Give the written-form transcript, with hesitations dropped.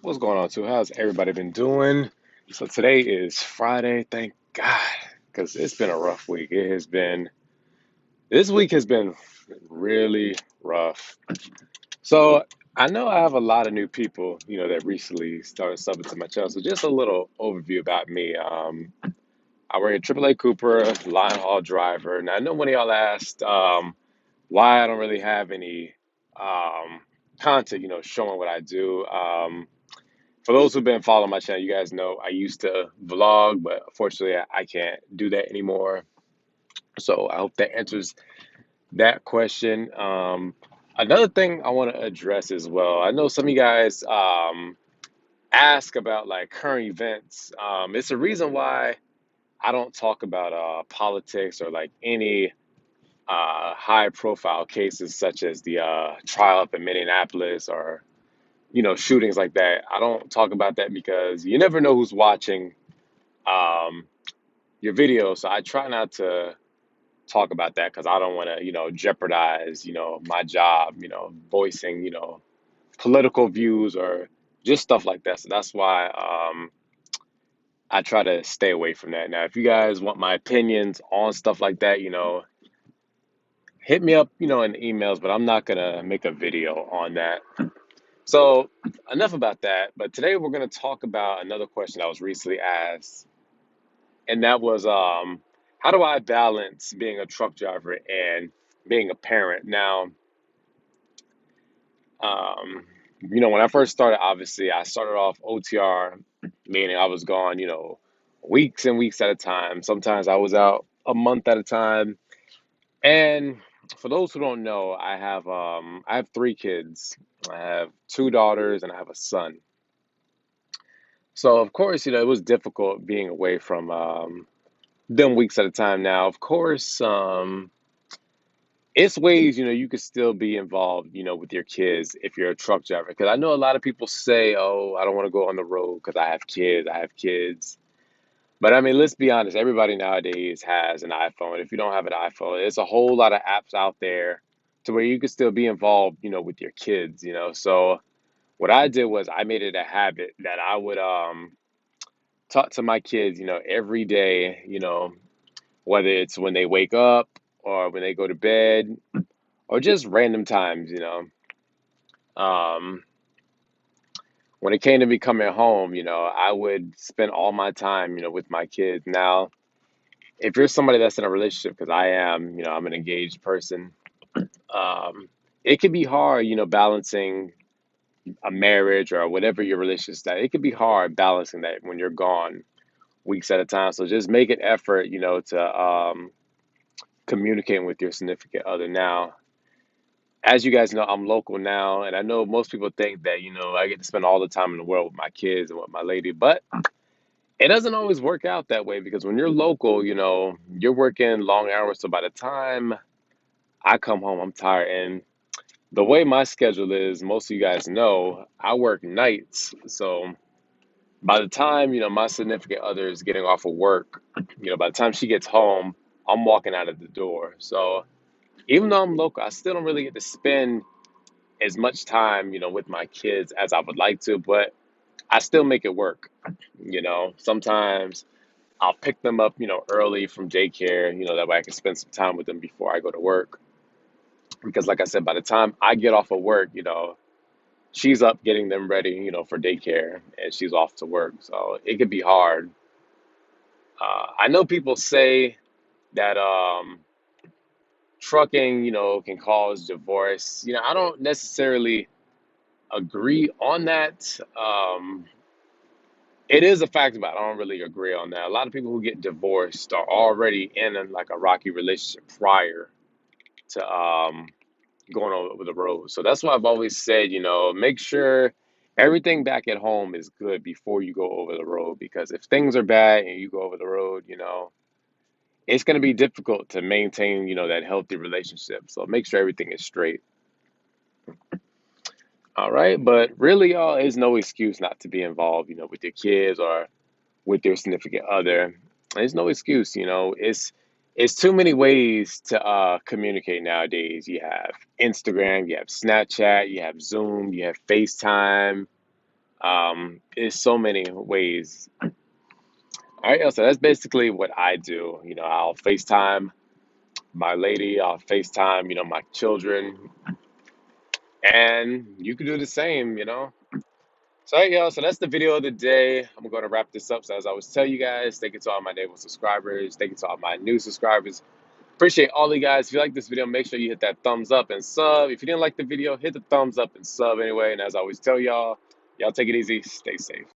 What's going on, too? How's everybody been doing? So today is Friday, thank God, because it's been a rough week. This week has been really rough. So I know I have a lot of new people, that recently started subbing to my channel. So just a little overview about me. I work at AAA Cooper, Linehaul driver. Now I know one of y'all asked why I don't really have any um, content, showing what I do. For those who've been following my channel, you guys know I used to vlog, but unfortunately, I can't do that anymore. So I hope that answers that question. Another thing I want to address as well. I know some of you guys ask about like current events. It's a reason why I don't talk about politics or like any high profile cases such as the trial up in Minneapolis or shootings like that. I don't talk about that because you never know who's watching um, your video. So I try not to talk about that because I don't want to, jeopardize, my job, voicing, political views or just stuff like that. So that's why I try to stay away from that. Now, if you guys want my opinions on stuff like that, hit me up, in emails, but I'm not going to make a video on that. So enough about that. But today we're going to talk about another question that was recently asked, and that was how do I balance being a truck driver and being a parent? Now, um, when I first started, obviously I started off OTR, meaning I was gone, weeks and weeks at a time. Sometimes I was out a month at a time. And for those who don't know, I have three kids. I have two daughters and I have a son. So of course, it was difficult being away from them weeks at a time. Now, of course, it's ways, you could still be involved, with your kids if you're a truck driver. Because I know a lot of people say, oh, I don't want to go on the road because I have kids. I have kids. But I mean, let's be honest, everybody nowadays has an iPhone. If you don't have an iPhone, there's a whole lot of apps out there to where you could still be involved, with your kids. So what I did was I made it a habit that I would talk to my kids, every day, whether it's when they wake up or when they go to bed or just random times. Um, when it came to me coming home, I would spend all my time, with my kids. Now, if you're somebody that's in a relationship, because I am, I'm an engaged person, um, it can be hard, balancing a marriage or whatever your relationship is. That it can be hard balancing that when you're gone weeks at a time. So just make an effort, to communicate with your significant other. Now, as you guys know, I'm local now, and I know most people think that, I get to spend all the time in the world with my kids and with my lady, but it doesn't always work out that way because when you're local, you're working long hours. So by the time I come home, I'm tired. And the way my schedule is, most of you guys know, I work nights. So by the time, my significant other is getting off of work, by the time she gets home, I'm walking out of the door. So even though I'm local, I still don't really get to spend as much time, with my kids as I would like to, but I still make it work. Sometimes I'll pick them up, early from daycare, that way I can spend some time with them before I go to work. Because like I said, by the time I get off of work, she's up getting them ready, for daycare and she's off to work. So it could be hard. I know people say that trucking, can cause divorce. I don't necessarily agree on that. It is a fact, but I don't really agree on that. A lot of people who get divorced are already in like a rocky relationship prior to going over the road. So that's why I've always said, make sure everything back at home is good before you go over the road. Because if things are bad and you go over the road, it's going to be difficult to maintain, that healthy relationship. So make sure everything is straight. All right. But really, y'all, there's no excuse not to be involved, with your kids or with your significant other. There's no excuse, it's too many ways to communicate nowadays. You have Instagram, you have Snapchat, you have Zoom, you have FaceTime. It's so many ways. All right, yo, so that's basically what I do. I'll FaceTime my lady, I'll FaceTime, my children, and you can do the same. So, hey, yo, so that's the video of the day. I'm going to wrap this up. So, as I always tell you guys, thank you to all my native subscribers. Thank you to all my new subscribers. Appreciate all of you guys. If you like this video, make sure you hit that thumbs up and sub. If you didn't like the video, hit the thumbs up and sub anyway. And as I always tell y'all take it easy, stay safe.